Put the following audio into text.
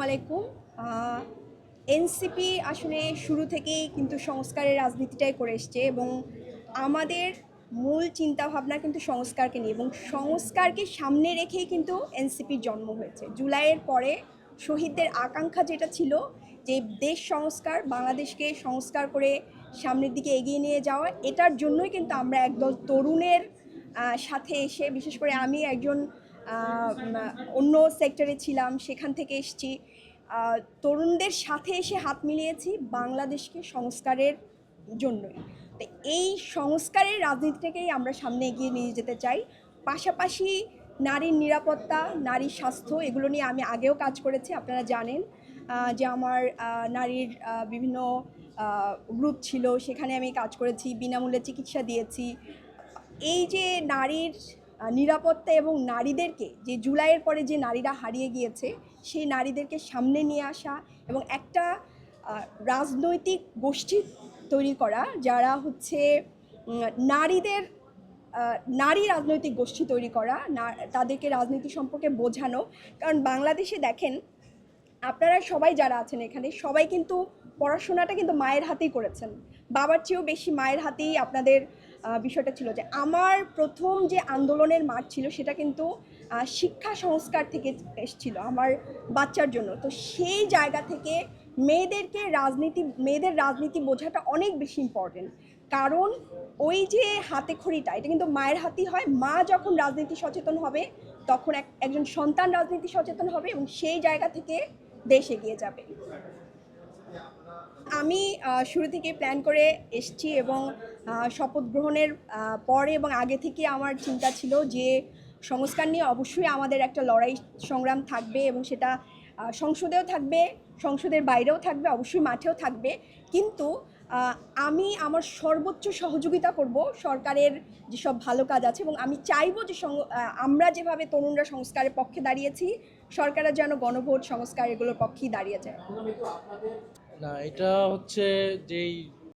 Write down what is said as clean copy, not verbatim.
আলাইকুম। এনসিপি আসলে শুরু থেকেই কিন্তু সংস্কারের রাজনীতিটাই করে এসছে এবং আমাদের মূল চিন্তাভাবনা কিন্তু সংস্কারকে নিয়ে এবং সংস্কারকে সামনে রেখেই কিন্তু এনসিপির জন্ম হয়েছে। জুলাইয়ের পরে শহীদদের আকাঙ্ক্ষা যেটা ছিল যে দেশ সংস্কার, বাংলাদেশকে সংস্কার করে সামনের দিকে এগিয়ে নিয়ে যাওয়া, এটার জন্যই কিন্তু আমরা একদল তরুণের সাথে এসে, বিশেষ করে আমি একজন অন্য সেক্টরে ছিলাম, সেখান থেকে এসেছি, তরুণদের সাথে এসে হাত মিলিয়েছি বাংলাদেশকে সংস্কারের জন্যই। তো এই সংস্কারের রাজনীতিটাকেই আমরা সামনে এগিয়ে নিয়ে যেতে চাই। পাশাপাশি নারীর নিরাপত্তা, নারীর স্বাস্থ্য, এগুলো নিয়ে আমি আগেও কাজ করেছি। আপনারা জানেন যে আমার নারীর বিভিন্ন গ্রুপ ছিল, সেখানে আমি কাজ করেছি, বিনামূল্যে চিকিৎসা দিয়েছি। এই যে নারীর নিরাপত্তা এবং নারীদেরকে, যে জুলাইয়ের পরে যে নারীরা হারিয়ে গিয়েছে, সেই নারীদেরকে সামনে নিয়ে আসা এবং একটা রাজনৈতিক গোষ্ঠী তৈরি করা, যারা হচ্ছে নারীদের নারী রাজনৈতিক গোষ্ঠী তৈরি করা, তাদেরকে রাজনীতি সম্পর্কে বোঝানো। কারণ বাংলাদেশে দেখেন, আপনারা সবাই যারা আছেন এখানে, সবাই কিন্তু পড়াশোনাটা কিন্তু মায়ের হাতেই করেছেন। বাবার চেয়েও বেশি মায়ের হাতেই আপনাদের বিষয়টা ছিল। যে আমার প্রথম যে আন্দোলনের মাঠ ছিল, সেটা কিন্তু শিক্ষা সংস্কার থেকে এসেছিল আমার বাচ্চার জন্য। তো সেই জায়গা থেকে মেয়েদের রাজনীতি বোঝাটা অনেক বেশি ইম্পর্টেন্ট। কারণ ওই যে হাতে খড়িটা, এটা কিন্তু মায়ের হাতেই হয়। মা যখন রাজনীতি সচেতন হবে, তখন একজন সন্তান রাজনীতি সচেতন হবে এবং সেই জায়গা থেকে দেশ এগিয়ে যাবে। আমি শুরু থেকে প্ল্যান করে এসেছি এবং শপথ গ্রহণের পরে এবং আগে থেকে আমার চিন্তা ছিল যে সংস্কার নিয়ে অবশ্যই আমাদের একটা লড়াই সংগ্রাম থাকবে এবং সেটা সংসদেও থাকবে, সংসদের বাইরেও থাকবে, অবশ্যই মাঠেও থাকবে। কিন্তু আমি আমার সর্বোচ্চ সহযোগিতা করব সরকারের যেসব ভালো কাজ আছে, এবং আমি চাইবো যে আমরা যেভাবে তরুণরা সংস্কারের পক্ষে দাঁড়িয়েছি, সরকারের যেন গণভোট সংস্কার এগুলোর পক্ষেই দাঁড়িয়ে যায়। না, এটা হচ্ছে যেই